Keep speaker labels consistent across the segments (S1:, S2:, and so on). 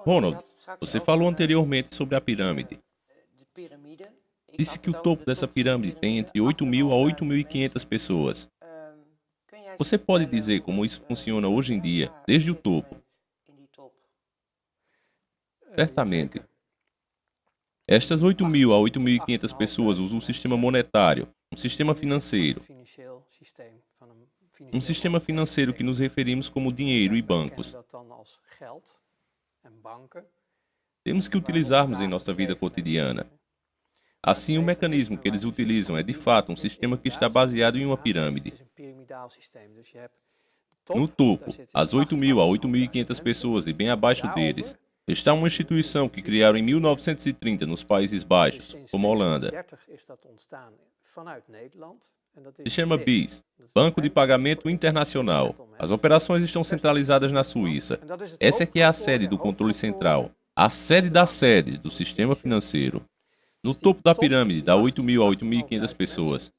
S1: Ronald, você falou anteriormente sobre a pirâmide. Disse que o topo dessa pirâmide tem entre 8.000 a 8.500 pessoas. Você pode dizer como isso funciona hoje em dia, desde o topo? Certamente. Estas 8.000 a 8.500 pessoas usam um sistema monetário, um sistema financeiro. Um sistema financeiro que nos referimos como dinheiro e bancos. Temos que utilizarmos em nossa vida cotidiana. Assim, o mecanismo que eles utilizam é de fato um sistema que está baseado em uma pirâmide. No topo, as 8.000 a 8.500 pessoas e bem abaixo deles, está uma instituição que criaram em 1930 nos Países Baixos, como a Holanda. Se chama BIS, Banco de Pagamento Internacional. As operações estão centralizadas na Suíça. Essa é que é a sede do controle central, a sede das sedes do sistema financeiro. No topo da pirâmide dá 8.000 a 8.500 pessoas.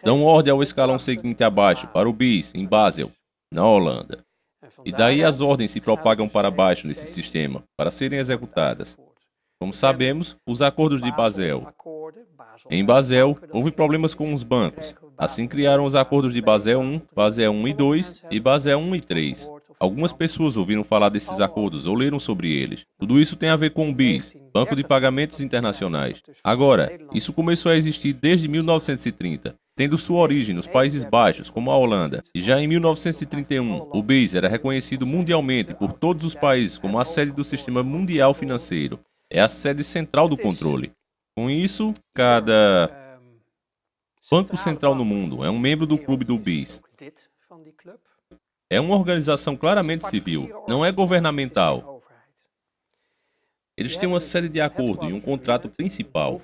S1: Dão ordem ao escalão seguinte abaixo, para o BIS, em Basel, na Holanda. E daí as ordens se propagam para baixo nesse sistema, para serem executadas. Como sabemos, os acordos de Basel. Em Basel, houve problemas com os bancos. Assim criaram os acordos de Basel I, Basel I e II e Basel I e III. Algumas pessoas ouviram falar desses acordos ou leram sobre eles. Tudo isso tem a ver com o BIS, Banco de Pagamentos Internacionais. Agora, isso começou a existir desde 1930, tendo sua origem nos Países Baixos, como a Holanda. E já em 1931, o BIS era reconhecido mundialmente por todos os países como a sede do sistema mundial financeiro. É a sede central do controle. Com isso, cada banco central no mundo é um membro do clube do BIS. É uma organização claramente civil, não é governamental. Eles têm uma série de acordos e um contrato principal.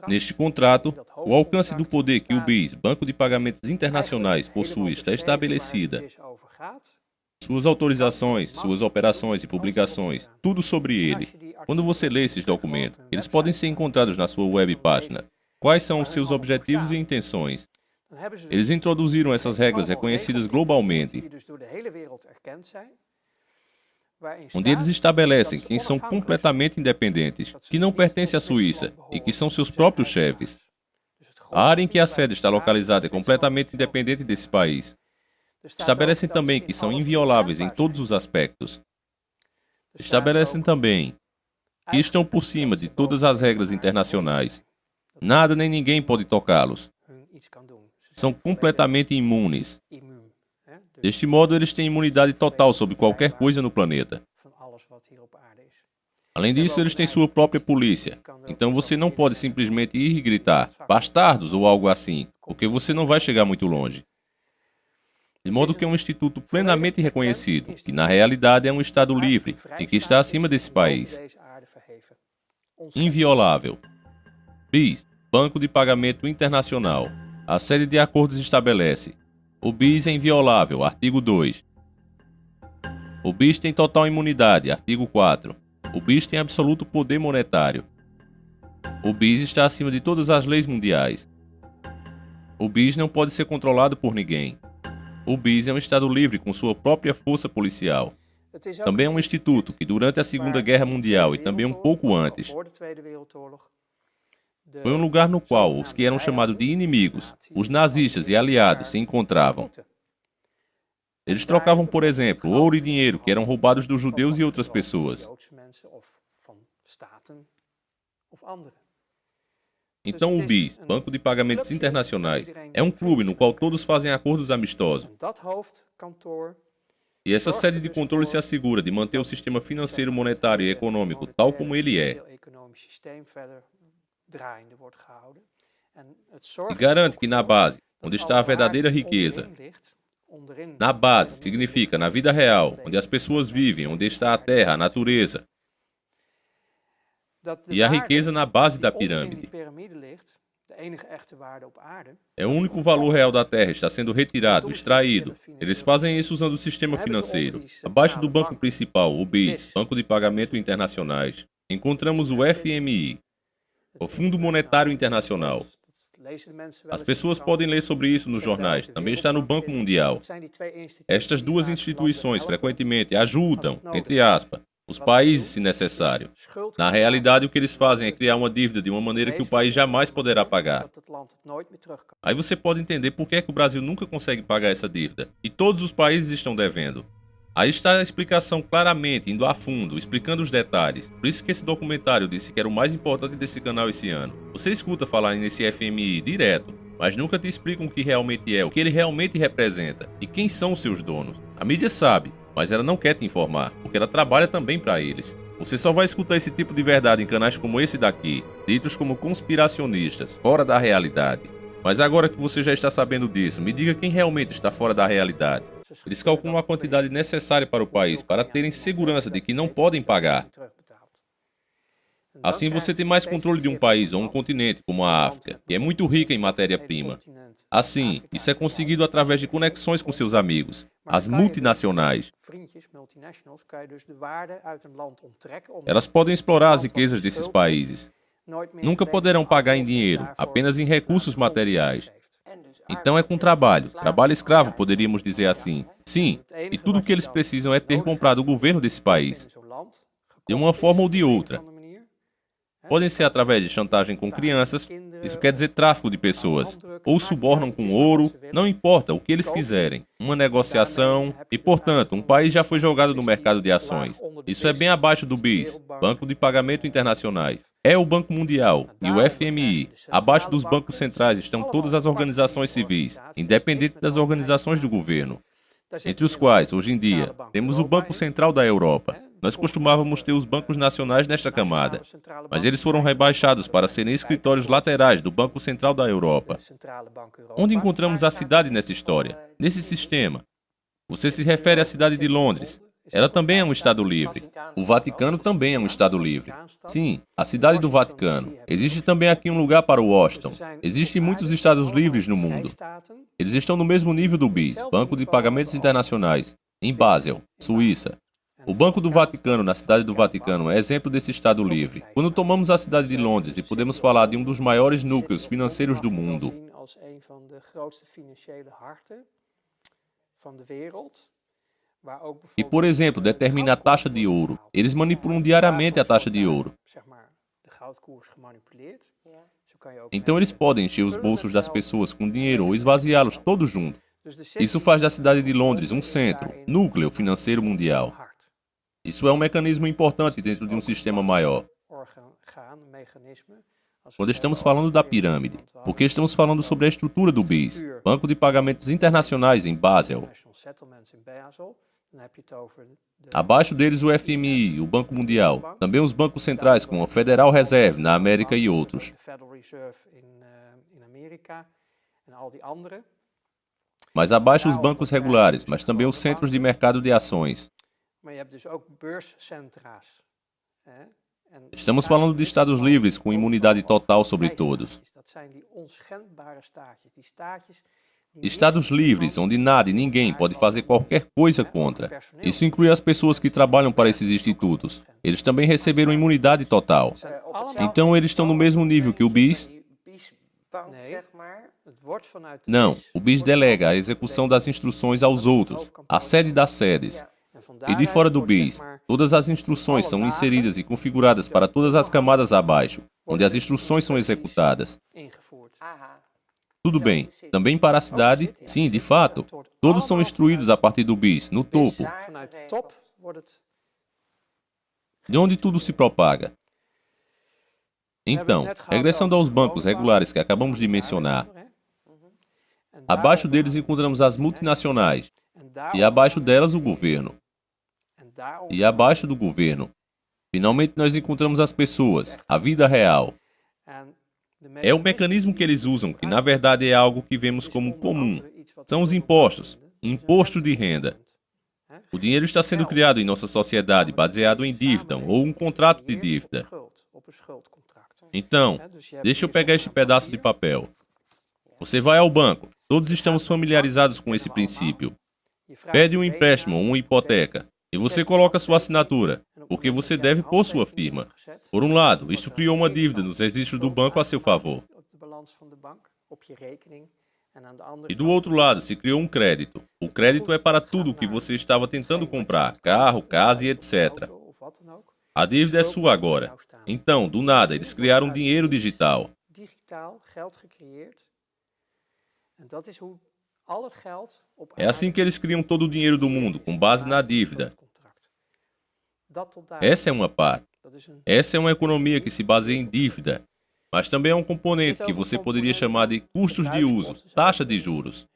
S1: Neste contrato, o alcance do poder que o BIS, Banco de Pagamentos Internacionais, possui está estabelecida. Suas autorizações, suas operações e publicações, tudo sobre ele. Quando você lê esses documentos, eles podem ser encontrados na sua web página. Quais são os seus objetivos e intenções? Eles introduziram essas regras reconhecidas globalmente, onde eles estabelecem quem são completamente independentes, que não pertencem à Suíça e que são seus próprios chefes. A área em que a sede está localizada é completamente independente desse país. Estabelecem também que são invioláveis em todos os aspectos. Estabelecem também que estão por cima de todas as regras internacionais. Nada nem ninguém pode tocá-los. São completamente imunes. Deste modo, eles têm imunidade total sobre qualquer coisa no planeta. Além disso, eles têm sua própria polícia. Então você não pode simplesmente ir e gritar "bastardos" ou algo assim, porque você não vai chegar muito longe. De modo que é um instituto plenamente reconhecido, que na realidade é um Estado livre e que está acima desse país. Inviolável. BIS, Banco de Pagamento Internacional. A série de acordos estabelece: o BIS é inviolável, artigo 2. O BIS tem total imunidade, artigo 4. O BIS tem absoluto poder monetário. O BIS está acima de todas as leis mundiais. O BIS não pode ser controlado por ninguém. O BIS é um Estado livre com sua própria força policial. Também é um instituto que, durante a Segunda Guerra Mundial e também um pouco antes, foi um lugar no qual os que eram chamados de inimigos, os nazistas e aliados, se encontravam. Eles trocavam, por exemplo, ouro e dinheiro que eram roubados dos judeus e outras pessoas. Então o BIS, Banco de Pagamentos Internacionais, é um clube no qual todos fazem acordos amistosos. E essa sede de controle se assegura de manter o sistema financeiro, monetário e econômico tal como ele é. E garante que na base, onde está a verdadeira riqueza, na base significa na vida real, onde as pessoas vivem, onde está a terra, a natureza, e a riqueza na base da pirâmide. É o único valor real da Terra, está sendo retirado, extraído. Eles fazem isso usando o sistema financeiro. Abaixo do banco principal, o BIS, Banco de Pagamento Internacionais, encontramos o FMI, o Fundo Monetário Internacional. As pessoas podem ler sobre isso nos jornais. Também está no Banco Mundial. Estas duas instituições frequentemente ajudam, entre aspas, os países, se necessário. Na realidade, o que eles fazem é criar uma dívida de uma maneira que o país jamais poderá pagar. Aí você pode entender por que é que o Brasil nunca consegue pagar essa dívida. E todos os países estão devendo. Aí está a explicação claramente, indo a fundo, explicando os detalhes. Por isso que esse documentário disse que era o mais importante desse canal esse ano. Você escuta falar nesse FMI direto, mas nunca te explicam o que realmente é, o que ele realmente representa e quem são os seus donos. A mídia sabe, mas ela não quer te informar, porque ela trabalha também para eles. Você só vai escutar esse tipo de verdade em canais como esse daqui, ditos como conspiracionistas, fora da realidade. Mas agora que você já está sabendo disso, me diga quem realmente está fora da realidade. Eles calculam a quantidade necessária para o país para terem segurança de que não podem pagar. Assim você tem mais controle de um país ou um continente, como a África, que é muito rica em matéria-prima. Assim, isso é conseguido através de conexões com seus amigos, as multinacionais. Elas podem explorar as riquezas desses países. Nunca poderão pagar em dinheiro, apenas em recursos materiais. Então é com trabalho escravo, poderíamos dizer assim. Sim, e tudo o que eles precisam é ter comprado o governo desse país, de uma forma ou de outra. Podem ser através de chantagem com crianças, isso quer dizer tráfico de pessoas, ou subornam com ouro, não importa o que eles quiserem, uma negociação, e portanto, um país já foi jogado no mercado de ações. Isso é bem abaixo do BIS, Banco de Pagamento Internacionais. É o Banco Mundial e o FMI. Abaixo dos bancos centrais estão todas as organizações civis, independente das organizações do governo, entre os quais, hoje em dia, temos o Banco Central da Europa. Nós costumávamos ter os bancos nacionais nesta camada, mas eles foram rebaixados para serem escritórios laterais do Banco Central da Europa. Onde encontramos a cidade nessa história? Nesse sistema. Você se refere à cidade de Londres. Ela também é um Estado livre. O Vaticano também é um Estado livre. Sim, a cidade do Vaticano. Existe também aqui um lugar para Washington. Existem muitos Estados livres no mundo. Eles estão no mesmo nível do BIS, Banco de Pagamentos Internacionais, em Basel, Suíça. O Banco do Vaticano, na cidade do Vaticano, é exemplo desse Estado livre. Quando tomamos a cidade de Londres e podemos falar de um dos maiores núcleos financeiros do mundo, e, por exemplo, determina a taxa de ouro. Eles manipulam diariamente a taxa de ouro. Então eles podem encher os bolsos das pessoas com dinheiro ou esvaziá-los todos juntos. Isso faz da cidade de Londres um centro, núcleo financeiro mundial. Isso é um mecanismo importante dentro de um sistema maior. Quando estamos falando da pirâmide, porque estamos falando sobre a estrutura do BIS, Banco de Pagamentos Internacionais em Basel. Abaixo deles o FMI, o Banco Mundial, também os bancos centrais como a Federal Reserve na América e outros. Mas abaixo os bancos regulares, mas também os centros de mercado de ações. Estamos falando de estados livres com imunidade total sobre todos. Estados livres, onde nada e ninguém pode fazer qualquer coisa contra. Isso inclui as pessoas que trabalham para esses institutos. Eles também receberam imunidade total. Então eles estão no mesmo nível que o BIS? Não, o BIS delega a execução das instruções aos outros, a sede das sedes. E de fora do BIS, todas as instruções são inseridas e configuradas para todas as camadas abaixo, onde as instruções são executadas. Tudo bem, também para a cidade, sim, de fato, todos são instruídos a partir do BIS, no topo, de onde tudo se propaga. Então, regressando aos bancos regulares que acabamos de mencionar, abaixo deles encontramos as multinacionais, e abaixo delas o governo. E abaixo do governo, finalmente nós encontramos as pessoas, a vida real. É o mecanismo que eles usam, que na verdade é algo que vemos como comum. São os impostos, imposto de renda. O dinheiro está sendo criado em nossa sociedade baseado em dívida ou um contrato de dívida. Então, deixa eu pegar este pedaço de papel. Você vai ao banco, todos estamos familiarizados com esse princípio. Pede um empréstimo ou uma hipoteca. E você coloca sua assinatura, porque você deve pôr sua firma. Por um lado, isto criou uma dívida nos registros do banco a seu favor. E do outro lado, se criou um crédito. O crédito é para tudo o que você estava tentando comprar, carro, casa e etc. A dívida é sua agora. Então, do nada, eles criaram dinheiro digital. É assim que eles criam todo o dinheiro do mundo, com base na dívida. Essa é uma parte. Essa é uma economia que se baseia em dívida. Mas também é um componente que você poderia chamar de custos de uso, taxa de juros.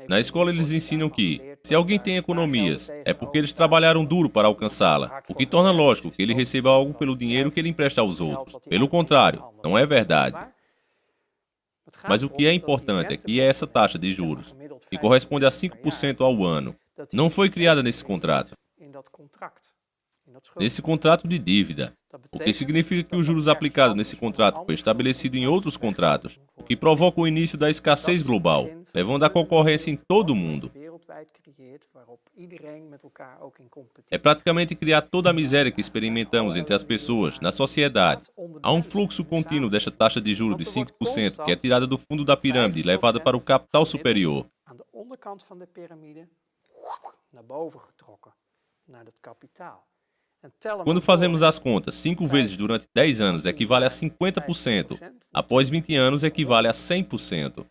S1: Na escola eles ensinam que, se alguém tem economias, é porque eles trabalharam duro para alcançá-la, o que torna lógico que ele receba algo pelo dinheiro que ele empresta aos outros. Pelo contrário, não é verdade. Mas o que é importante é que essa taxa de juros, que corresponde a 5% ao ano, não foi criada nesse contrato. Nesse contrato de dívida, o que significa que os juros aplicados nesse contrato foi estabelecido em outros contratos, o que provoca o início da escassez global, levando à concorrência em todo o mundo. É praticamente criar toda a miséria que experimentamos entre as pessoas, na sociedade. Há um fluxo contínuo desta taxa de juros de 5% que é tirada do fundo da pirâmide e levada para o capital superior. Quando fazemos as contas, 5 vezes durante 10 anos equivale a 50%, após 20 anos equivale a 100%.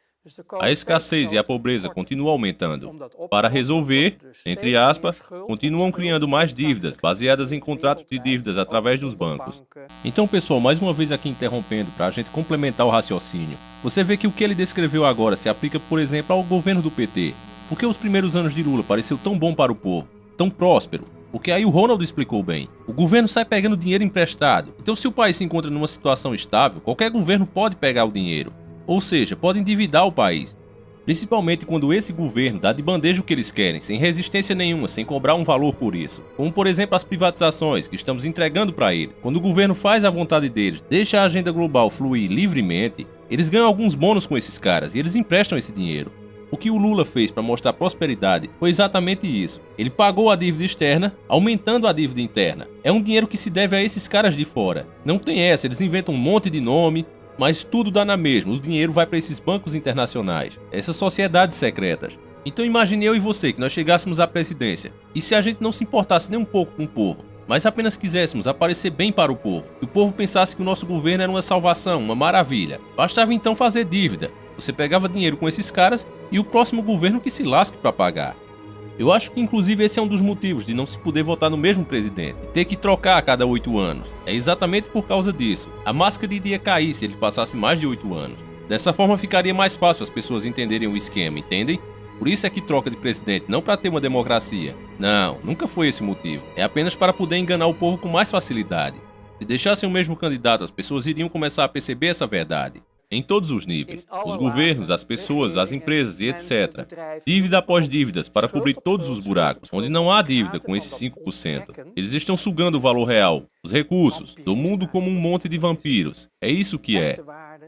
S1: A escassez e a pobreza continuam aumentando. Para resolver, entre aspas, continuam criando mais dívidas, baseadas em contratos de dívidas através dos bancos. Então, pessoal, mais uma vez aqui interrompendo para a gente complementar o raciocínio. Você vê que o que ele descreveu agora se aplica, por exemplo, ao governo do PT. Por que os primeiros anos de Lula pareceu tão bom para o povo, tão próspero? Porque aí o Ronald explicou bem. O governo sai pegando dinheiro emprestado. Então, se o país se encontra numa situação estável, qualquer governo pode pegar o dinheiro. Ou seja, pode endividar o país. Principalmente quando esse governo dá de bandeja o que eles querem, sem resistência nenhuma, sem cobrar um valor por isso. Como, por exemplo, as privatizações que estamos entregando para ele. Quando o governo faz a vontade deles, deixa a agenda global fluir livremente, eles ganham alguns bônus com esses caras e eles emprestam esse dinheiro. O que o Lula fez para mostrar prosperidade foi exatamente isso. Ele pagou a dívida externa, aumentando a dívida interna. É um dinheiro que se deve a esses caras de fora. Não tem essa, eles inventam um monte de nome, mas tudo dá na mesma. O dinheiro vai para esses bancos internacionais, essas sociedades secretas. Então imagine eu e você que nós chegássemos à presidência, e se a gente não se importasse nem um pouco com o povo, mas apenas quiséssemos aparecer bem para o povo, que o povo pensasse que o nosso governo era uma salvação, uma maravilha. Bastava então fazer dívida. Você pegava dinheiro com esses caras e o próximo governo que se lasque para pagar. Eu acho que inclusive esse é um dos motivos de não se poder votar no mesmo presidente, ter que trocar a cada 8 anos. É exatamente por causa disso. A máscara iria cair se ele passasse mais de 8 anos. Dessa forma ficaria mais fácil as pessoas entenderem o esquema, entendem? Por isso é que troca de presidente, não para ter uma democracia. Não, nunca foi esse o motivo. É apenas para poder enganar o povo com mais facilidade. Se deixassem o mesmo candidato, as pessoas iriam começar a perceber essa verdade. Em todos os níveis, os governos, as pessoas, as empresas e etc. Dívida após dívidas para cobrir todos os buracos, onde não há dívida com esses 5%. Eles estão sugando o valor real, os recursos, do mundo como um monte de vampiros. É isso que é.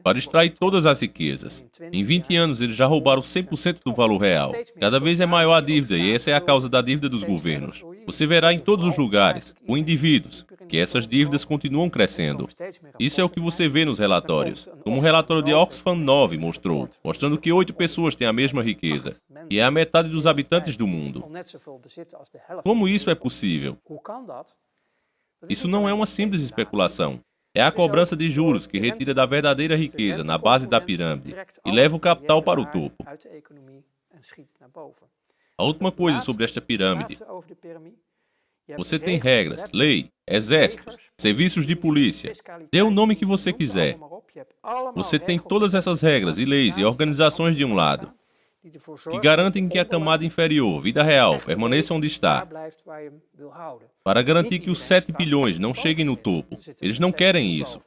S1: Para extrair todas as riquezas. Em 20 anos eles já roubaram 100% do valor real. Cada vez é maior a dívida e essa é a causa da dívida dos governos. Você verá em todos os lugares, com indivíduos, que essas dívidas continuam crescendo. Isso é o que você vê nos relatórios. Como o relatório de Oxfam 9 mostrou, mostrando que 8 pessoas têm a mesma riqueza, e é a metade dos habitantes do mundo. Como isso é possível? Isso não é uma simples especulação. É a cobrança de juros que retira da verdadeira riqueza na base da pirâmide e leva o capital para o topo. A última coisa sobre esta pirâmide. Você tem regras, lei, exércitos, serviços de polícia. Dê o nome que você quiser. Você tem todas essas regras e leis e organizações de um lado, que garantem que a camada inferior, vida real, permaneça onde está, para garantir que os 7 bilhões não cheguem no topo. Eles não querem isso.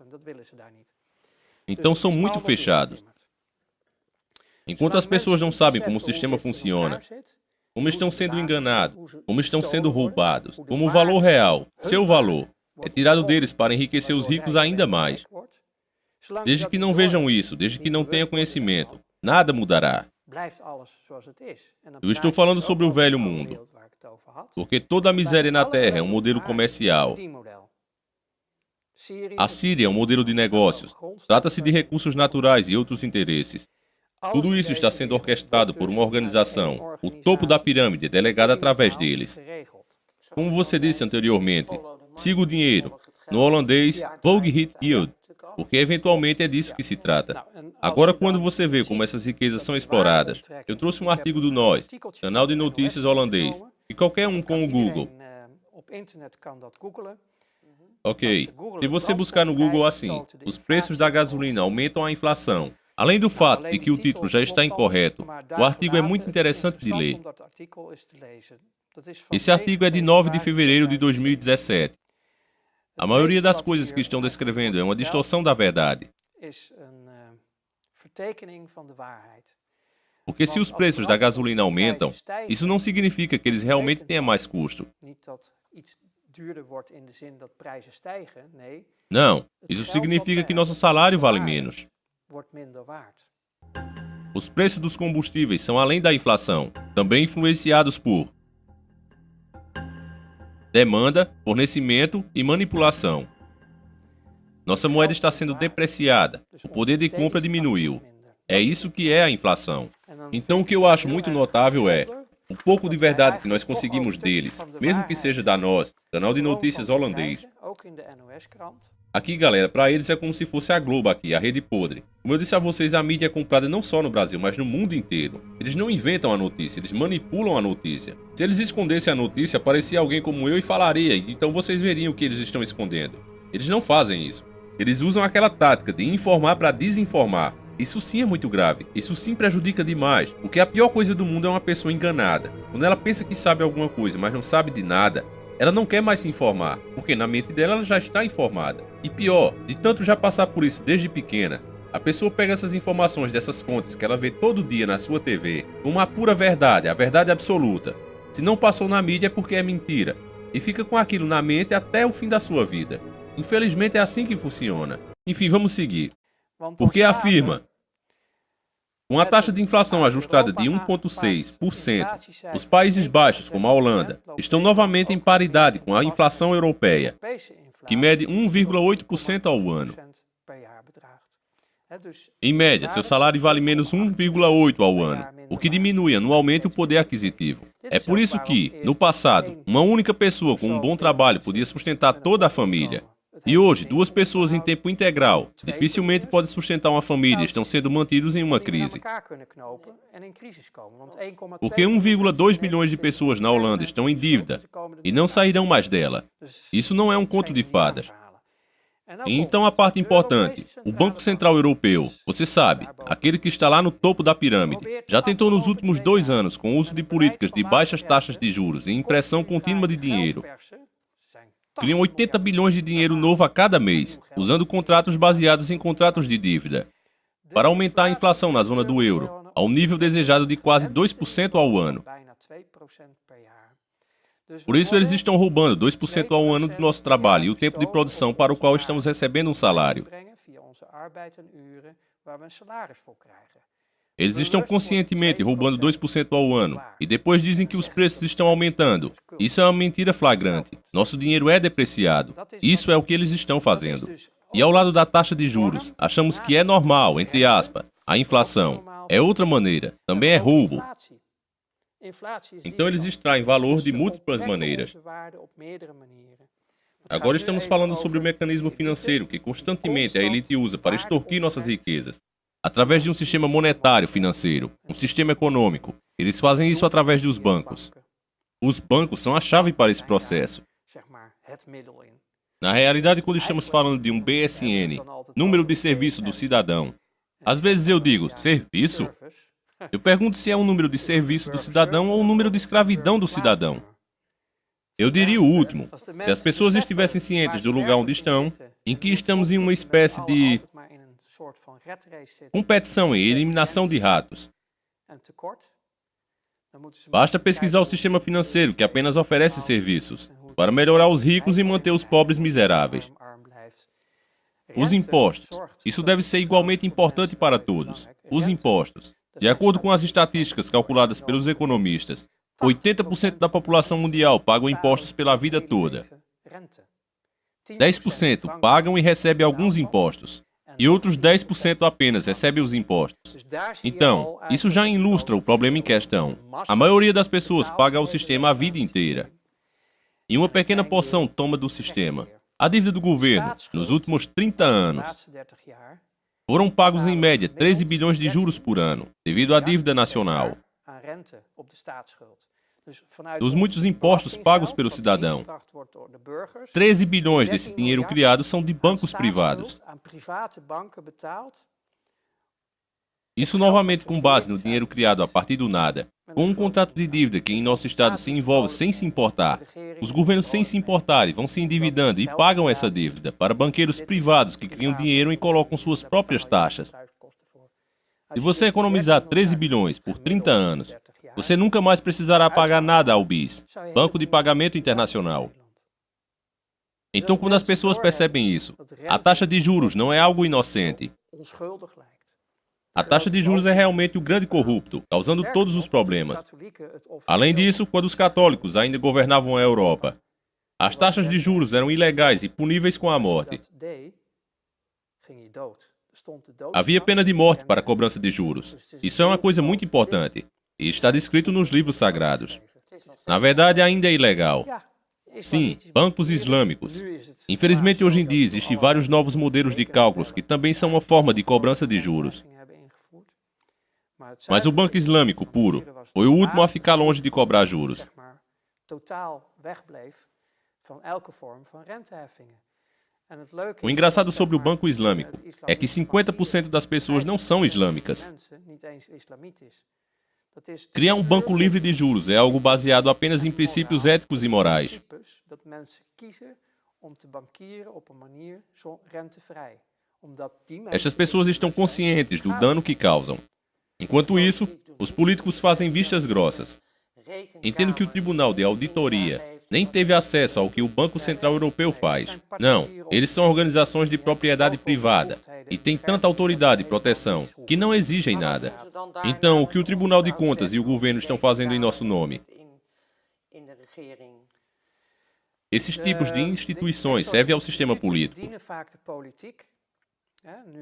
S1: Então são muito fechados. Enquanto as pessoas não sabem como o sistema funciona, como estão sendo enganados, como estão sendo roubados, como o valor real, seu valor, é tirado deles para enriquecer os ricos ainda mais. Desde que não vejam isso, desde que não tenham conhecimento, nada mudará. Eu estou falando sobre o velho mundo, porque toda a miséria na Terra é um modelo comercial. A Síria é um modelo de negócios. Trata-se de recursos naturais e outros interesses. Tudo isso está sendo orquestrado por uma organização, o topo da pirâmide, delegada através deles. Como você disse anteriormente, siga o dinheiro. No holandês, volg het geld, porque eventualmente é disso que se trata. Agora, quando você vê como essas riquezas são exploradas, eu trouxe um artigo do NOS, canal de notícias holandês, e qualquer um com o Google. Ok, se você buscar no Google assim, os preços da gasolina aumentam a inflação. Além do fato de que o título já está incorreto, o artigo é muito interessante de ler. Esse artigo é de 9 de fevereiro de 2017. A maioria das coisas que estão descrevendo é uma distorção da verdade. Porque se os preços da gasolina aumentam, isso não significa que eles realmente tenham mais custo. Não, isso significa que nosso salário vale menos. Os preços dos combustíveis são além da inflação, também influenciados por demanda, fornecimento e manipulação. Nossa moeda está sendo depreciada, o poder de compra diminuiu. É isso que é a inflação. Então o que eu acho muito notável é o pouco de verdade que nós conseguimos deles, mesmo que seja da NOS, canal de notícias holandês. Aqui, galera, para eles é como se fosse a Globo aqui, a rede podre. Como eu disse a vocês, a mídia é comprada não só no Brasil, mas no mundo inteiro. Eles não inventam a notícia, eles manipulam a notícia. Se eles escondessem a notícia, aparecia alguém como eu e falaria, então vocês veriam o que eles estão escondendo. Eles não fazem isso. Eles usam aquela tática de informar para desinformar. Isso sim é muito grave, isso sim prejudica demais, porque a pior coisa do mundo é uma pessoa enganada. Quando ela pensa que sabe alguma coisa, mas não sabe de nada, ela não quer mais se informar, porque na mente dela ela já está informada. E pior, de tanto já passar por isso desde pequena, a pessoa pega essas informações dessas fontes que ela vê todo dia na sua TV, como a pura verdade, a verdade absoluta. Se não passou na mídia é porque é mentira, e fica com aquilo na mente até o fim da sua vida. Infelizmente é assim que funciona. Enfim, vamos seguir. Porque afirma, com a taxa de inflação ajustada de 1,6%, os Países Baixos, como a Holanda, estão novamente em paridade com a inflação europeia, que mede 1,8% ao ano. Em média, seu salário vale menos 1,8% ao ano, o que diminui anualmente o poder aquisitivo. É por isso que, no passado, uma única pessoa com um bom trabalho podia sustentar toda a família. E hoje, 2 pessoas em tempo integral dificilmente podem sustentar uma família e estão sendo mantidos em uma crise. Porque 1,2 milhões de pessoas na Holanda estão em dívida e não sairão mais dela. Isso não é um conto de fadas. E então a parte importante, o Banco Central Europeu, você sabe, aquele que está lá no topo da pirâmide, já tentou nos últimos 2 anos, com o uso de políticas de baixas taxas de juros e impressão contínua de dinheiro, criam 80 bilhões de dinheiro novo a cada mês, usando contratos baseados em contratos de dívida, para aumentar a inflação na zona do euro, ao nível desejado de quase 2% ao ano. Por isso eles estão roubando 2% ao ano do nosso trabalho e o tempo de produção para o qual estamos recebendo um salário. Eles estão conscientemente roubando 2% ao ano e depois dizem que os preços estão aumentando. Isso é uma mentira flagrante. Nosso dinheiro é depreciado. Isso é o que eles estão fazendo. E ao lado da taxa de juros, achamos que é normal, entre aspas, a inflação. É outra maneira. Também é roubo. Então eles extraem valor de múltiplas maneiras. Agora estamos falando sobre o mecanismo financeiro que constantemente a elite usa para extorquir nossas riquezas. Através de um sistema monetário financeiro, um sistema econômico. Eles fazem isso através dos bancos. Os bancos são a chave para esse processo. Na realidade, quando estamos falando de um BSN, número de serviço do cidadão, às vezes eu digo, serviço? Eu pergunto se é um número de serviço do cidadão ou um número de escravidão do cidadão. Eu diria o último. Se as pessoas estivessem cientes do lugar onde estão, em que estamos em uma espécie de competição e eliminação de ratos. Basta pesquisar o sistema financeiro que apenas oferece serviços para melhorar os ricos e manter os pobres miseráveis. Os impostos. Isso deve ser igualmente importante para todos. Os impostos. De acordo com as estatísticas calculadas pelos economistas, 80% da população mundial pagam impostos pela vida toda. 10% pagam e recebem alguns impostos. E outros 10% apenas recebem os impostos. Então, isso já ilustra o problema em questão. A maioria das pessoas paga o sistema a vida inteira. e uma pequena porção toma do sistema. A dívida do governo, nos últimos 30 anos, foram pagos em média 13 bilhões de juros por ano, devido à dívida nacional. Dos muitos impostos pagos pelo cidadão, 13 bilhões desse dinheiro criado são de bancos privados. Isso novamente com base no dinheiro criado a partir do nada, com um contrato de dívida que em nosso estado se envolve sem se importar. Os governos sem se importarem vão se endividando e pagam essa dívida para banqueiros privados que criam dinheiro e colocam suas próprias taxas. Se você economizar 13 bilhões por 30 anos, você nunca mais precisará pagar nada ao BIS, Banco de Pagamento Internacional. Então, quando as pessoas percebem isso, a taxa de juros não é algo inocente. A taxa de juros é realmente o grande corrupto, causando todos os problemas. Além disso, quando os católicos ainda governavam a Europa, as taxas de juros eram ilegais e puníveis com a morte. Havia pena de morte para a cobrança de juros. Isso é uma coisa muito importante, e está descrito nos livros sagrados. Na verdade, ainda é ilegal. Sim, bancos islâmicos. Infelizmente, hoje em dia, existem vários novos modelos de cálculos que também são uma forma de cobrança de juros. Mas o Banco Islâmico puro foi o último a ficar longe de cobrar juros. O engraçado sobre o Banco Islâmico é que 50% das pessoas não são islâmicas. Criar um banco livre de juros é algo baseado apenas em princípios éticos e morais. Estas pessoas estão conscientes do dano que causam. Enquanto isso, os políticos fazem vistas grossas. Entendo que o Tribunal de Auditoria nem teve acesso ao que o Banco Central Europeu faz. Não, eles são organizações de propriedade privada e têm tanta autoridade e proteção que não exigem nada. Então, o que o Tribunal de Contas e o governo estão fazendo em nosso nome? Esses tipos de instituições servem ao sistema político.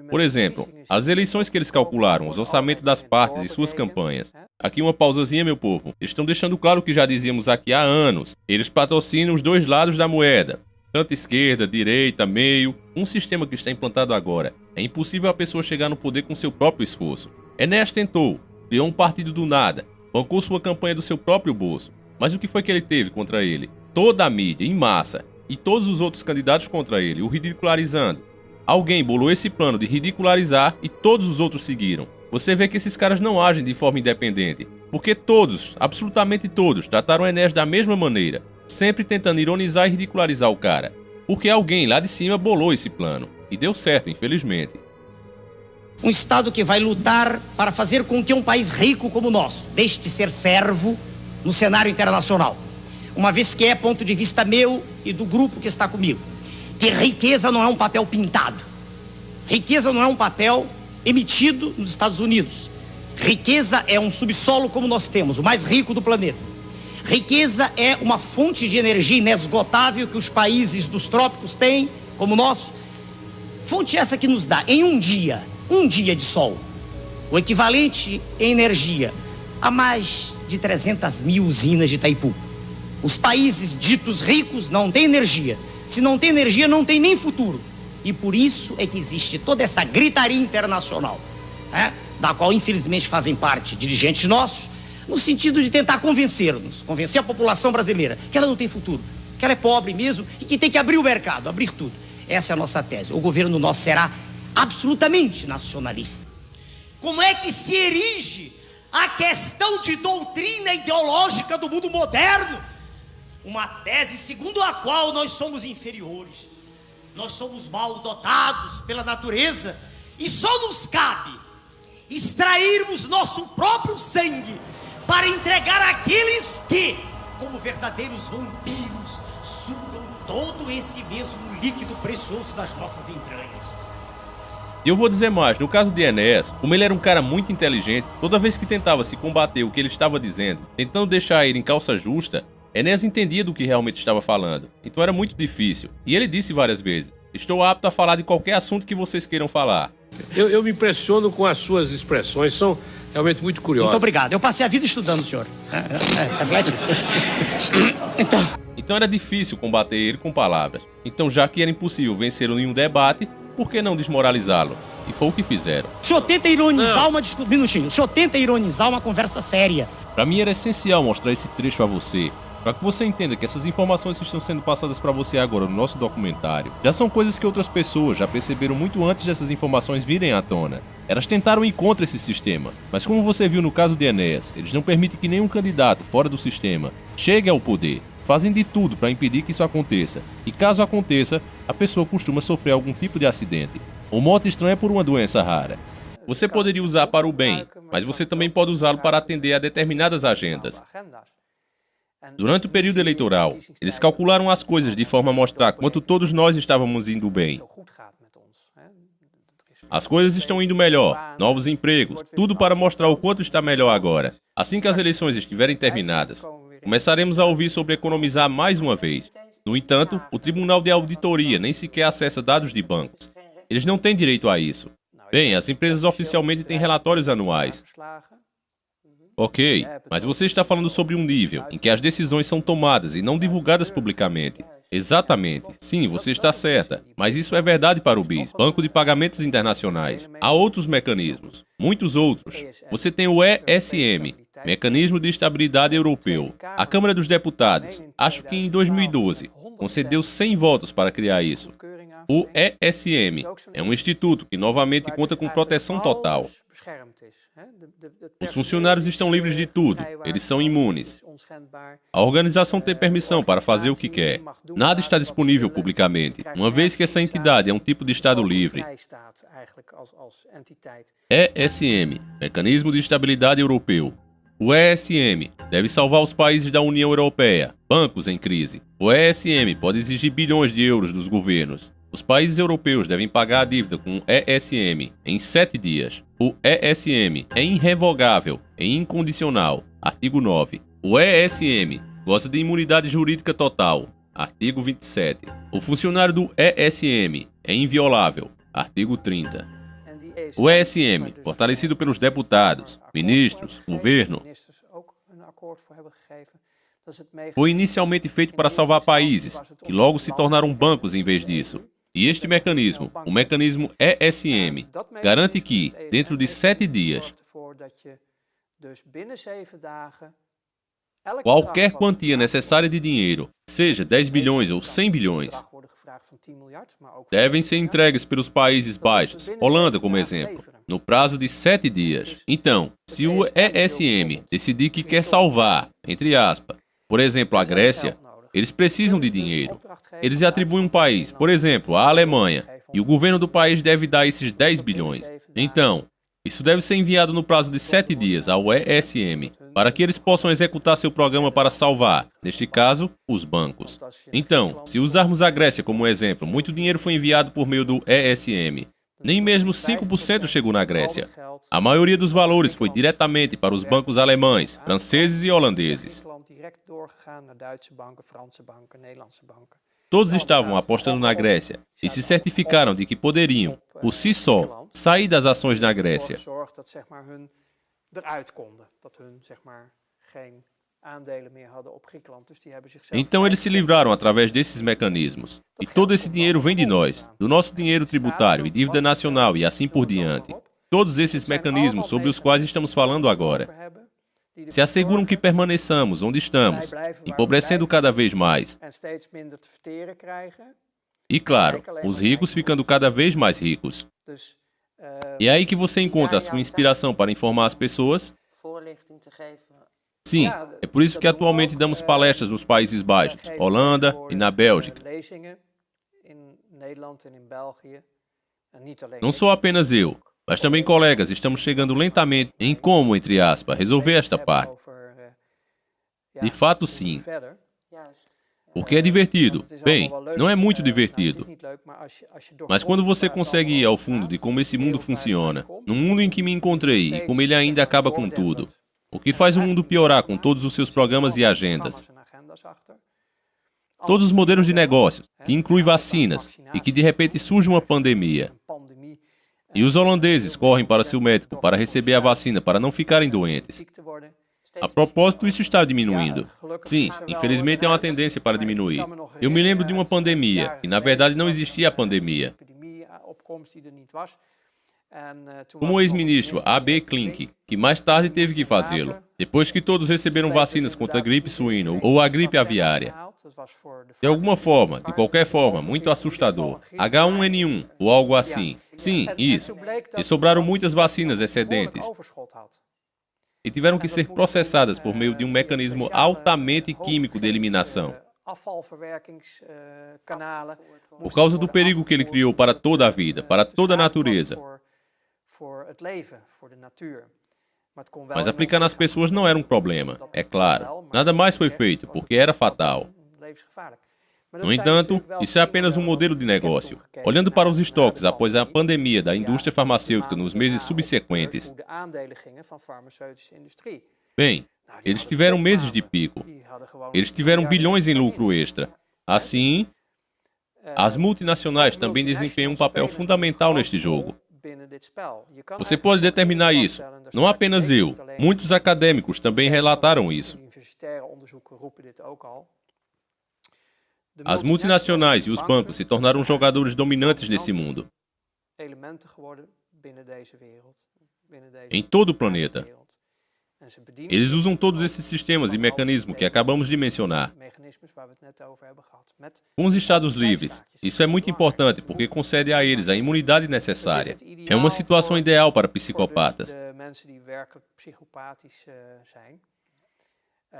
S1: Por exemplo, as eleições que eles calcularam, os orçamentos das partes e suas campanhas. Aqui uma pausazinha, meu povo. Eles estão deixando claro o que já dizíamos aqui há anos. Eles patrocinam os dois lados da moeda. Tanto esquerda, direita, meio. Um sistema que está implantado agora. É impossível a pessoa chegar no poder com seu próprio esforço. Enéas tentou. Criou um partido do nada. Bancou sua campanha do seu próprio bolso. Mas o que foi que ele teve contra ele? Toda a mídia, em massa. E todos os outros candidatos contra ele, o ridicularizando. Alguém bolou esse plano de ridicularizar e todos os outros seguiram. Você vê que esses caras não agem de forma independente, porque todos, absolutamente todos, trataram Enéas da mesma maneira, sempre tentando ironizar e ridicularizar o cara, porque alguém lá de cima bolou esse plano, e deu certo, infelizmente.
S2: Um Estado que vai lutar para fazer com que um país rico como o nosso deixe de ser servo no cenário internacional, uma vez que é ponto de vista meu e do grupo que está comigo. Que riqueza não é um papel pintado. Riqueza não é um papel emitido nos Estados Unidos. Riqueza é um subsolo como nós temos, o mais rico do planeta. Riqueza é uma fonte de energia inesgotável que os países dos trópicos têm, como o nosso. Fonte essa que nos dá, em um dia de sol, o equivalente em energia a mais de 300 mil usinas de Itaipu. Os países ditos ricos não têm energia. Se não tem energia, não tem nem futuro. E por isso é que existe toda essa gritaria internacional, da qual infelizmente fazem parte dirigentes nossos, no sentido de tentar convencer a população brasileira que ela não tem futuro, que ela é pobre mesmo e que tem que abrir o mercado, abrir tudo. Essa é a nossa tese. O governo nosso será absolutamente nacionalista.
S3: Como é que se erige a questão de doutrina ideológica do mundo moderno? Uma tese segundo a qual nós somos inferiores, nós somos mal dotados pela natureza e só nos cabe extrairmos nosso próprio sangue para entregar àqueles que, como verdadeiros vampiros, sugam todo esse mesmo líquido precioso das nossas entranhas.
S1: E eu vou dizer mais, no caso de Enéas, como ele era um cara muito inteligente, toda vez que tentava se combater o que ele estava dizendo, tentando deixar ele em calça justa, Enéas entendia do que realmente estava falando, então era muito difícil. E ele disse várias vezes, estou apto a falar de qualquer assunto que vocês queiram falar.
S4: Eu me impressiono com as suas expressões, são realmente muito curiosas.
S2: Muito obrigado, eu passei a vida estudando, senhor. Reflete isso. Então...
S1: Então era difícil combater ele com palavras. Então, já que era impossível vencê-lo em um debate, por que não desmoralizá-lo? E foi o que fizeram.
S2: O senhor tenta ironizar uma discussão. Minutinho. O senhor tenta ironizar uma conversa séria.
S1: Para mim era essencial mostrar esse trecho a você, para que você entenda que essas informações que estão sendo passadas para você agora no nosso documentário já são coisas que outras pessoas já perceberam muito antes dessas informações virem à tona. Elas tentaram ir contra esse sistema, mas como você viu no caso de Enéas, eles não permitem que nenhum candidato fora do sistema chegue ao poder. Fazem de tudo para impedir que isso aconteça, e caso aconteça, a pessoa costuma sofrer algum tipo de acidente, ou morte estranha por uma doença rara. Você poderia usar para o bem, mas você também pode usá-lo para atender a determinadas agendas. Durante o período eleitoral, eles calcularam as coisas de forma a mostrar quanto todos nós estávamos indo bem. As coisas estão indo melhor, novos empregos, tudo para mostrar o quanto está melhor agora. Assim que as eleições estiverem terminadas, começaremos a ouvir sobre economizar mais uma vez. No entanto, o Tribunal de Auditoria nem sequer acessa dados de bancos. Eles não têm direito a isso. Bem, as empresas oficialmente têm relatórios anuais. Ok, mas você está falando sobre um nível em que as decisões são tomadas e não divulgadas publicamente. Exatamente. Sim, você está certa. Mas isso é verdade para o BIS, Banco de Pagamentos Internacionais. Há outros mecanismos, muitos outros. Você tem o ESM, Mecanismo de Estabilidade Europeu. A Câmara dos Deputados, acho que em 2012, concedeu 100 votos para criar isso. O ESM é um instituto que novamente conta com proteção total. Os funcionários estão livres de tudo, eles são imunes. A organização tem permissão para fazer o que quer. Nada está disponível publicamente, uma vez que essa entidade é um tipo de Estado livre. ESM, Mecanismo de Estabilidade Europeu. O ESM deve salvar os países da União Europeia, bancos em crise. O ESM pode exigir bilhões de euros dos governos. Os países europeus devem pagar a dívida com o ESM em 7 dias. O ESM é irrevogável e incondicional. Artigo 9. O ESM goza de imunidade jurídica total. Artigo 27. O funcionário do ESM é inviolável. Artigo 30. O ESM, fortalecido pelos deputados, ministros, governo, foi inicialmente feito para salvar países, que logo se tornaram bancos em vez disso. E este mecanismo, o mecanismo ESM, garante que, dentro de 7 dias, qualquer quantia necessária de dinheiro, seja 10 bilhões ou 100 bilhões, devem ser entregues pelos Países Baixos, Holanda como exemplo, no prazo de 7 dias. Então, se o ESM decidir que quer salvar, entre aspas, por exemplo, a Grécia, eles precisam de dinheiro. Eles atribuem um país, por exemplo, a Alemanha, e o governo do país deve dar esses 10 bilhões. Então, isso deve ser enviado no prazo de 7 dias ao ESM, para que eles possam executar seu programa para salvar, neste caso, os bancos. Então, se usarmos a Grécia como exemplo, muito dinheiro foi enviado por meio do ESM. Nem mesmo 5% chegou na Grécia. A maioria dos valores foi diretamente para os bancos alemães, franceses e holandeses. Todos estavam apostando na Grécia e se certificaram de que poderiam, por si só, sair das ações na Grécia. Então eles se livraram através desses mecanismos. E todo esse dinheiro vem de nós, do nosso dinheiro tributário e dívida nacional e assim por diante. Todos esses mecanismos sobre os quais estamos falando agora se asseguram que permaneçamos onde estamos, empobrecendo cada vez mais. E claro, os ricos ficando cada vez mais ricos. E é aí que você encontra a sua inspiração para informar as pessoas? Sim, é por isso que atualmente damos palestras nos Países Baixos, Holanda e na Bélgica. Não sou apenas eu, mas também colegas estamos chegando lentamente em como, entre aspas, resolver esta parte. De fato, sim. Porque é divertido. Bem, não é muito divertido. Mas quando você consegue ir ao fundo de como esse mundo funciona, no mundo em que me encontrei e como ele ainda acaba com tudo, o que faz o mundo piorar com todos os seus programas e agendas. Todos os modelos de negócios, que incluem vacinas, e que de repente surge uma pandemia. E os holandeses correm para seu médico para receber a vacina para não ficarem doentes. A propósito, isso está diminuindo. Sim, infelizmente é uma tendência para diminuir. Eu me lembro de uma pandemia, e na verdade não existia a pandemia. Como o ex-ministro A.B. Klink, que mais tarde teve que fazê-lo, depois que todos receberam vacinas contra a gripe suína ou a gripe aviária. De alguma forma, de qualquer forma, muito assustador. H1N1 ou algo assim. Sim, isso. E sobraram muitas vacinas excedentes. E tiveram que ser processadas por meio de um mecanismo altamente químico de eliminação. Por causa do perigo que ele criou para toda a vida, para toda a natureza. Mas aplicar nas pessoas não era um problema, é claro. Nada mais foi feito, porque era fatal. No entanto, isso é apenas um modelo de negócio. Olhando para os estoques após a pandemia da indústria farmacêutica nos meses subsequentes, bem, eles tiveram meses de pico. Eles tiveram bilhões em lucro extra. Assim, as multinacionais também desempenham um papel fundamental neste jogo. Você pode determinar isso. Não apenas eu. Muitos acadêmicos também relataram isso. As multinacionais e os bancos se tornaram jogadores dominantes nesse mundo. Em todo o planeta. Eles usam todos esses sistemas e mecanismos que acabamos de mencionar. Com os Estados livres, isso é muito importante porque concede a eles a imunidade necessária. É uma situação ideal para psicopatas.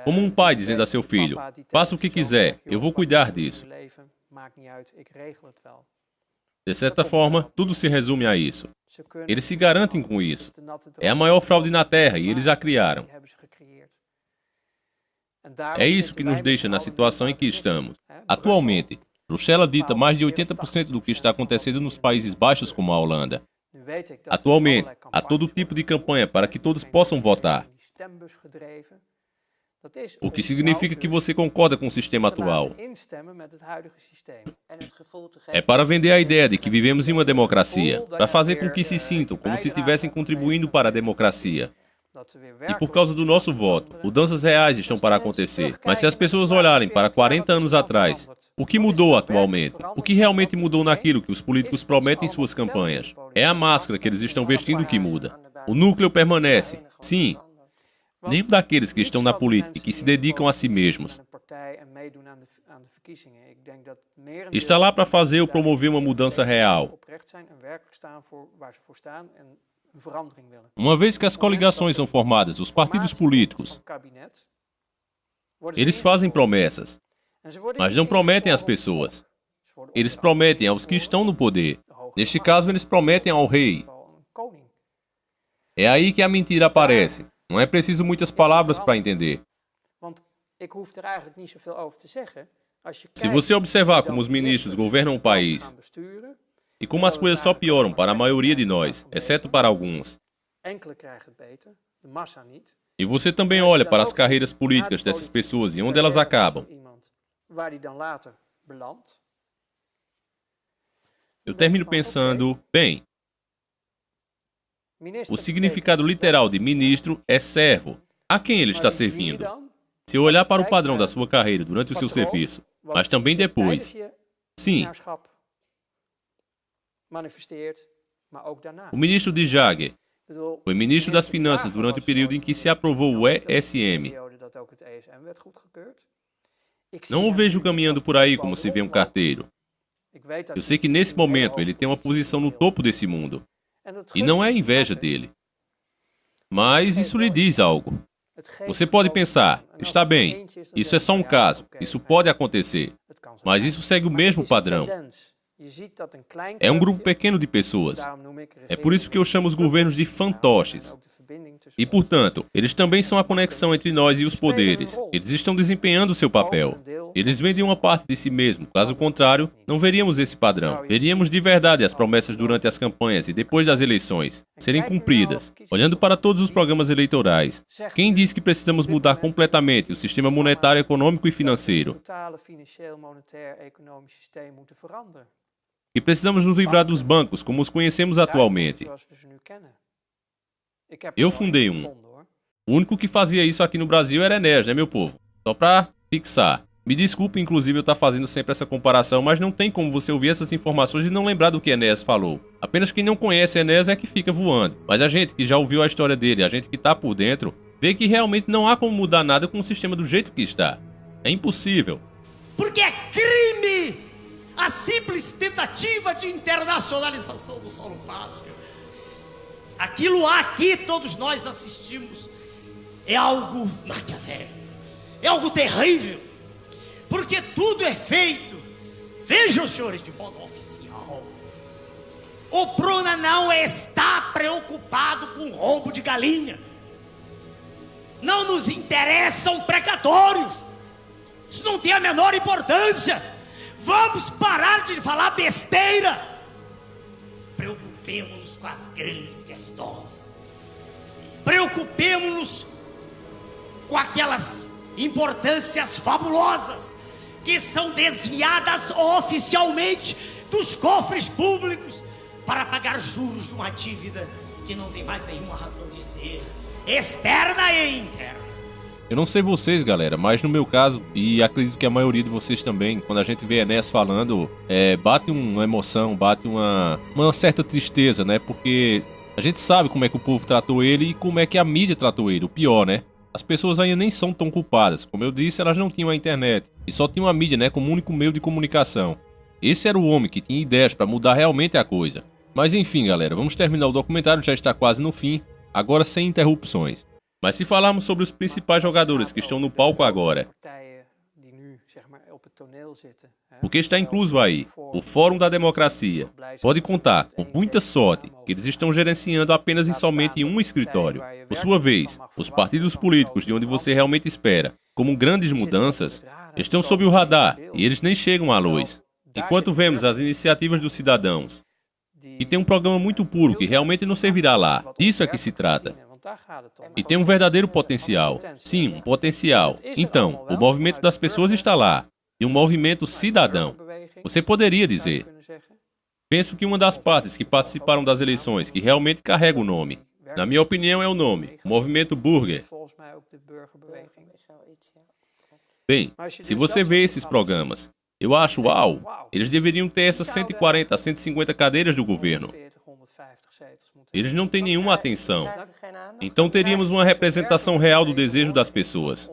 S1: Como um pai dizendo a seu filho, faça o que quiser, eu vou cuidar disso. De certa forma, tudo se resume a isso. Eles se garantem com isso. É a maior fraude na Terra e eles a criaram. É isso que nos deixa na situação em que estamos. Atualmente, Bruxelas dita mais de 80% do que está acontecendo nos Países Baixos como a Holanda. Atualmente, há todo tipo de campanha para que todos possam votar. O que significa que você concorda com o sistema atual. É para vender a ideia de que vivemos em uma democracia, para fazer com que se sintam como se estivessem contribuindo para a democracia. E por causa do nosso voto, mudanças reais estão para acontecer. Mas se as pessoas olharem para 40 anos atrás, o que mudou atualmente? O que realmente mudou naquilo que os políticos prometem em suas campanhas? É a máscara que eles estão vestindo que muda. O núcleo permanece. Sim. Nem daqueles que estão na política e que se dedicam a si mesmos. Está lá para fazer ou promover uma mudança real. Uma vez que as coligações são formadas, os partidos políticos, eles fazem promessas, mas não prometem às pessoas. Eles prometem aos que estão no poder. Neste caso, eles prometem ao rei. É aí que a mentira aparece. Não é preciso muitas palavras para entender. Se você observar como os ministros governam o país e como as coisas só pioram para a maioria de nós, exceto para alguns, e você também olha para as carreiras políticas dessas pessoas e onde elas acabam, eu termino pensando, bem, o significado literal de ministro é servo. A quem ele está servindo? Se eu olhar para o padrão da sua carreira durante o seu serviço, mas também depois. Sim. O ministro de Jagger foi ministro das Finanças durante o período em que se aprovou o ESM. Não o vejo caminhando por aí como se vê um carteiro. Eu sei que nesse momento ele tem uma posição no topo desse mundo. E não é inveja dele. Mas isso lhe diz algo. Você pode pensar, está bem, isso é só um caso, isso pode acontecer. Mas isso segue o mesmo padrão. É um grupo pequeno de pessoas. É por isso que eu chamo os governos de fantoches. E, portanto, eles também são a conexão entre nós e os poderes. Eles estão desempenhando o seu papel. Eles vendem uma parte de si mesmo. Caso contrário, não veríamos esse padrão. Veríamos de verdade as promessas durante as campanhas e depois das eleições serem cumpridas. Olhando para todos os programas eleitorais, quem diz que precisamos mudar completamente o sistema monetário, econômico e financeiro? E precisamos nos livrar dos bancos como os conhecemos atualmente. Eu fundei um. O único que fazia isso aqui no Brasil era Enéas, né, meu povo? Só pra fixar. Me desculpe, inclusive, eu estar fazendo sempre essa comparação, mas não tem como você ouvir essas informações e não lembrar do que Enéas falou. Apenas quem não conhece Enéas é que fica voando. Mas a gente que já ouviu a história dele, a gente que tá por dentro, vê que realmente não há como mudar nada com o sistema do jeito que está. É impossível.
S3: Porque é crime a simples tentativa de internacionalização do solo pátrio. Aquilo aqui todos nós assistimos é algo maquiavélico, é algo terrível, porque tudo é feito, vejam senhores, de modo oficial. O Pruna não está preocupado com roubo de galinha, não nos interessam precatórios, isso não tem a menor importância. Vamos parar de falar besteira, preocupemos-nos com as grandes questões, preocupemos-nos com aquelas importâncias fabulosas que são desviadas oficialmente dos cofres públicos para pagar juros de uma dívida que não tem mais nenhuma razão de ser, externa e interna.
S1: Eu não sei vocês, galera, mas no meu caso, e acredito que a maioria de vocês também, quando a gente vê Enéas falando, bate uma emoção, bate uma certa tristeza, né? Porque a gente sabe como é que o povo tratou ele e como é que a mídia tratou ele, o pior, né? As pessoas ainda nem são tão culpadas. Como eu disse, elas não tinham a internet e só tinham a mídia, né, como único meio de comunicação. Esse era o homem que tinha ideias para mudar realmente a coisa. Mas enfim, galera, vamos terminar o documentário, já está quase no fim, agora sem interrupções. Mas se falarmos sobre os principais jogadores que estão no palco agora, porque está incluso aí o Fórum da Democracia, pode contar com muita sorte que eles estão gerenciando apenas e somente um escritório. Por sua vez, os partidos políticos de onde você realmente espera, como grandes mudanças, estão sob o radar e eles nem chegam à luz. Enquanto vemos as iniciativas dos cidadãos, e tem um programa muito puro que realmente não servirá lá. Disso é que se trata. E tem um verdadeiro potencial. Sim, um potencial. Então, o movimento das pessoas está lá. E um movimento cidadão. Você poderia dizer. Penso que uma das partes que participaram das eleições que realmente carrega o nome, na minha opinião, é o nome, o Movimento Burger. Bem, se você vê esses programas, eu acho, uau, eles deveriam ter essas 140 a 150 cadeiras do governo. Eles não têm nenhuma atenção. Então teríamos uma representação real do desejo das pessoas.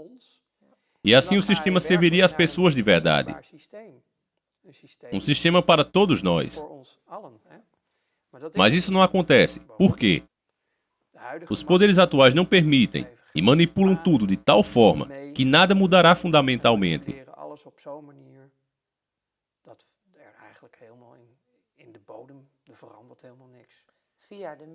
S1: E assim o sistema serviria às pessoas de verdade. Um sistema para todos nós. Mas isso não acontece. Por quê? Os poderes atuais não permitem e manipulam tudo de tal forma que nada mudará fundamentalmente.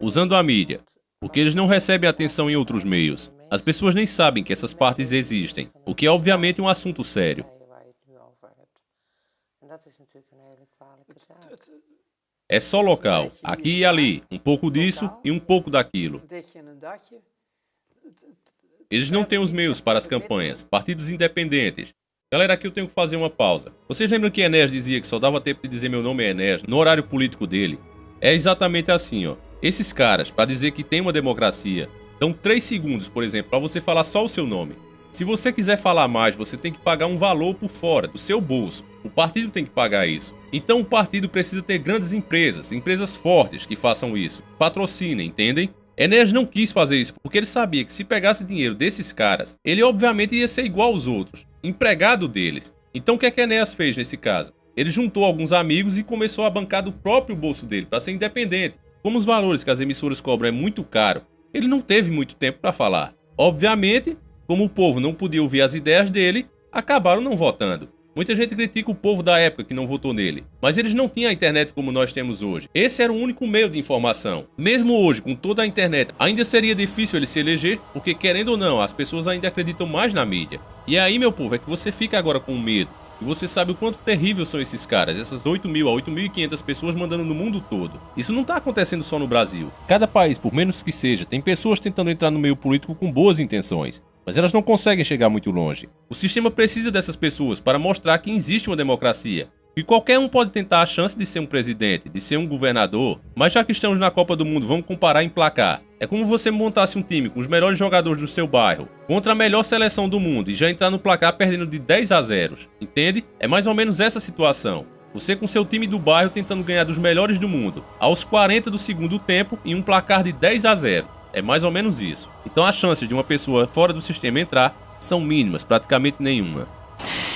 S1: Usando a mídia, porque eles não recebem atenção em outros meios. As pessoas nem sabem que essas partes existem, o que é obviamente um assunto sério. É só local, aqui e ali, um pouco disso e um pouco daquilo. Eles não têm os meios para as campanhas, partidos independentes. Galera, aqui eu tenho que fazer uma pausa. Vocês lembram que Enéas dizia que só dava tempo de dizer meu nome é Enéas no horário político dele? É exatamente assim, ó. Esses caras, para dizer que tem uma democracia, dão 3 segundos, por exemplo, para você falar só o seu nome. Se você quiser falar mais, você tem que pagar um valor por fora, do seu bolso. O partido tem que pagar isso. Então o partido precisa ter grandes empresas, empresas fortes que façam isso. Patrocinem, entendem? Enéas não quis fazer isso porque ele sabia que se pegasse dinheiro desses caras, ele obviamente ia ser igual aos outros, empregado deles. Então o que é que Enéas fez nesse caso? Ele juntou alguns amigos e começou a bancar do próprio bolso dele para ser independente. Como os valores que as emissoras cobram é muito caro, ele não teve muito tempo para falar. Obviamente, como o povo não podia ouvir as ideias dele, acabaram não votando. Muita gente critica o povo da época que não votou nele, mas eles não tinham a internet como nós temos hoje. Esse era o único meio de informação. Mesmo hoje, com toda a internet, ainda seria difícil ele se eleger, porque querendo ou não, as pessoas ainda acreditam mais na mídia. E aí, meu povo, é que você fica agora com medo. E você sabe o quanto terrível são esses caras, essas 8.000 a 8.500 pessoas mandando no mundo todo. Isso não tá acontecendo só no Brasil. Cada país, por menos que seja, tem pessoas tentando entrar no meio político com boas intenções, mas elas não conseguem chegar muito longe. O sistema precisa dessas pessoas para mostrar que existe uma democracia. E qualquer um pode tentar a chance de ser um presidente, de ser um governador, mas já que estamos na Copa do Mundo, vamos comparar em placar. É como você montasse um time com os melhores jogadores do seu bairro contra a melhor seleção do mundo e já entrar no placar perdendo de 10-0, entende? É mais ou menos essa situação. Você com seu time do bairro tentando ganhar dos melhores do mundo, aos 40 do segundo tempo em um placar de 10-0. É mais ou menos isso. Então as chances de uma pessoa fora do sistema entrar são mínimas, praticamente nenhuma.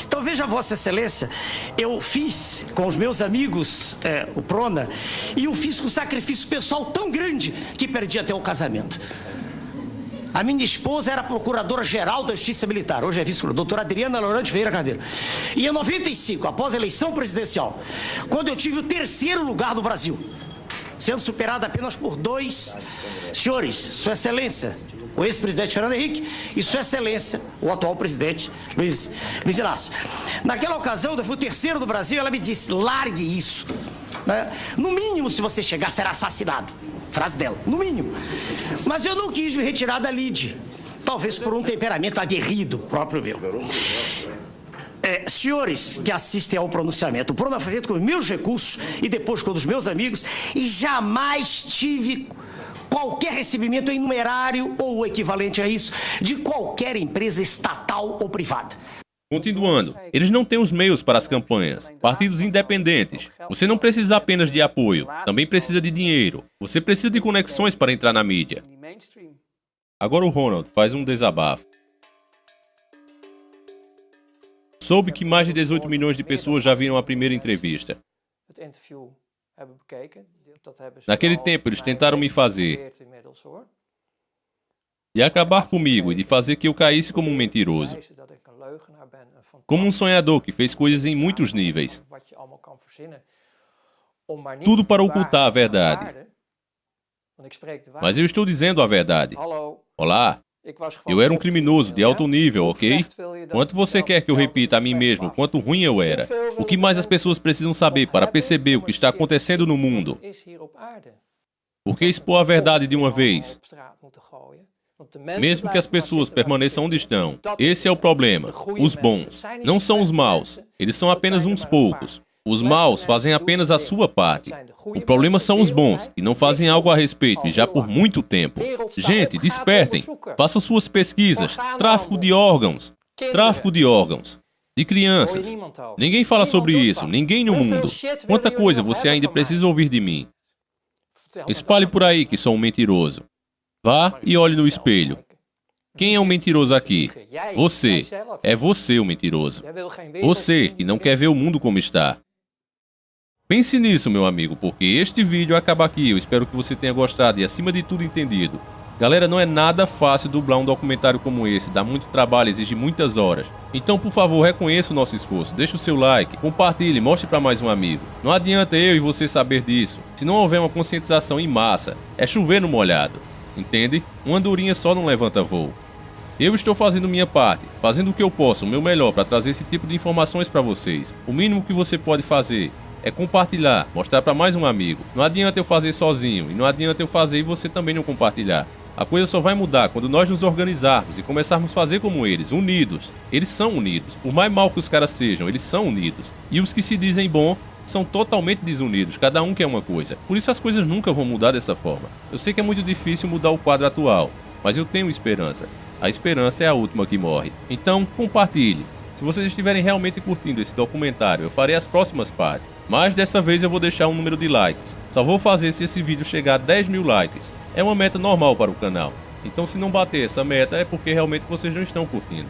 S2: Então veja, Vossa Excelência, eu fiz com os meus amigos o Prona, e eu fiz com sacrifício pessoal tão grande que perdi até o casamento. A minha esposa era procuradora-geral da Justiça Militar, hoje é vice-procuradora, doutora Adriana Lorante Vieira Carneiro. E em 95, após a eleição presidencial, quando eu tive o 3º lugar no Brasil, sendo superado apenas por 2 senhores, Sua Excelência, o ex-presidente Fernando Henrique, e Sua Excelência, o atual presidente Luiz Inácio. Naquela ocasião, eu fui o 3º do Brasil, ela me disse, largue isso. Né? No mínimo, se você chegar, será assassinado. Frase dela, no mínimo. Mas eu não quis me retirar da lide, talvez por um temperamento aguerrido próprio meu. Senhores que assistem ao pronunciamento, o Prona foi feito com meus recursos e depois com os meus amigos, e jamais tive qualquer recebimento em numerário ou o equivalente a isso de qualquer empresa estatal ou privada.
S1: Continuando, eles não têm os meios para as campanhas. Partidos independentes. Você não precisa apenas de apoio, também precisa de dinheiro. Você precisa de conexões para entrar na mídia. Agora o Ronald faz um desabafo. Soube que mais de 18 milhões de pessoas já viram a primeira entrevista. Naquele tempo, eles tentaram me fazer de acabar comigo e de fazer que eu caísse como um mentiroso. Como um sonhador que fez coisas em muitos níveis. Tudo para ocultar a verdade. Mas eu estou dizendo a verdade. Olá, eu era um criminoso de alto nível, ok? Quanto você quer que eu repita a mim mesmo quanto ruim eu era? O que mais as pessoas precisam saber para perceber o que está acontecendo no mundo? Por que expor a verdade de uma vez? Mesmo que as pessoas permaneçam onde estão. Esse é o problema. Os bons não são os maus. Eles são apenas uns poucos. Os maus fazem apenas a sua parte. O problema são os bons, que não fazem algo a respeito, e já por muito tempo. Gente, despertem. Façam suas pesquisas. Tráfico de órgãos. Tráfico de órgãos. De crianças. Ninguém fala sobre isso. Ninguém no mundo. Quanta coisa você ainda precisa ouvir de mim. Espalhe por aí que sou um mentiroso. Vá e olhe no espelho. Quem é o mentiroso aqui? Você. É você o mentiroso. Você que não quer ver o mundo como está. Pense nisso, meu amigo, porque este vídeo acaba aqui. Eu espero que você tenha gostado e, acima de tudo, entendido. Galera, não é nada fácil dublar um documentário como esse. Dá muito trabalho, exige muitas horas. Então, por favor, reconheça o nosso esforço. Deixe o seu like, compartilhe, mostre para mais um amigo. Não adianta eu e você saber disso. Se não houver uma conscientização em massa, é chover no molhado. Entende? Uma andorinha só não levanta voo. Eu estou fazendo minha parte, fazendo o que eu posso, o meu melhor para trazer esse tipo de informações para vocês. O mínimo que você pode fazer é compartilhar, mostrar para mais um amigo. Não adianta eu fazer sozinho e não adianta eu fazer e você também não compartilhar. A coisa só vai mudar quando nós nos organizarmos e começarmos a fazer como eles, unidos. Eles são unidos. Por mais mal que os caras sejam, eles são unidos. E os que se dizem bom são totalmente desunidos, cada um quer uma coisa. Por isso as coisas nunca vão mudar dessa forma. Eu sei que é muito difícil mudar o quadro atual, mas eu tenho esperança. A esperança é a última que morre. Então, compartilhe. Se vocês estiverem realmente curtindo esse documentário, eu farei as próximas partes. Mas dessa vez eu vou deixar um número de likes. Só vou fazer se esse vídeo chegar a 10 mil likes. É uma meta normal para o canal. Então se não bater essa meta é porque realmente vocês não estão curtindo.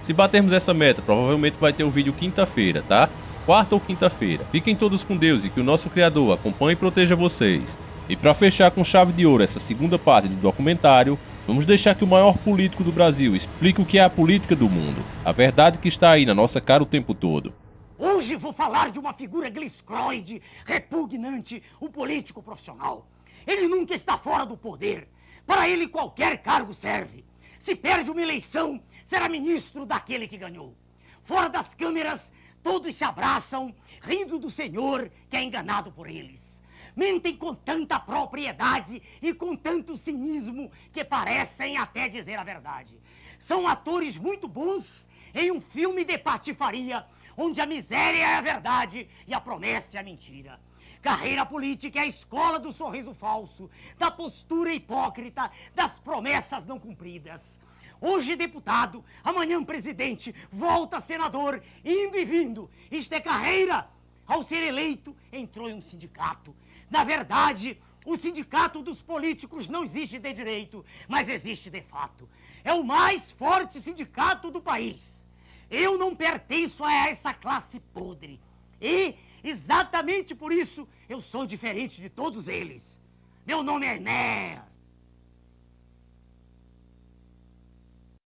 S1: Se batermos essa meta, provavelmente vai ter um vídeo quinta-feira, tá? Quarta ou quinta-feira. Fiquem todos com Deus e que o nosso Criador acompanhe e proteja vocês. E para fechar com chave de ouro essa segunda parte do documentário, vamos deixar que o maior político do Brasil explique o que é a política do mundo. A verdade que está aí na nossa cara o tempo todo.
S3: Hoje vou falar de uma figura gliscroide, repugnante, o político profissional. Ele nunca está fora do poder. Para ele qualquer cargo serve. Se perde uma eleição, será ministro daquele que ganhou. Fora das câmeras, todos se abraçam, rindo do senhor que é enganado por eles. Mentem com tanta propriedade e com tanto cinismo que parecem até dizer a verdade. São atores muito bons em um filme de patifaria, onde a miséria é a verdade e a promessa é a mentira. Carreira política é a escola do sorriso falso, da postura hipócrita, das promessas não cumpridas. Hoje deputado, amanhã presidente, volta senador, indo e vindo. Isto é carreira. Ao ser eleito, entrou em um sindicato. Na verdade, o sindicato dos políticos não existe de direito, mas existe de fato. É o mais forte sindicato do país. Eu não pertenço a essa classe podre. E, exatamente por isso, eu sou diferente de todos eles. Meu nome é Enéas.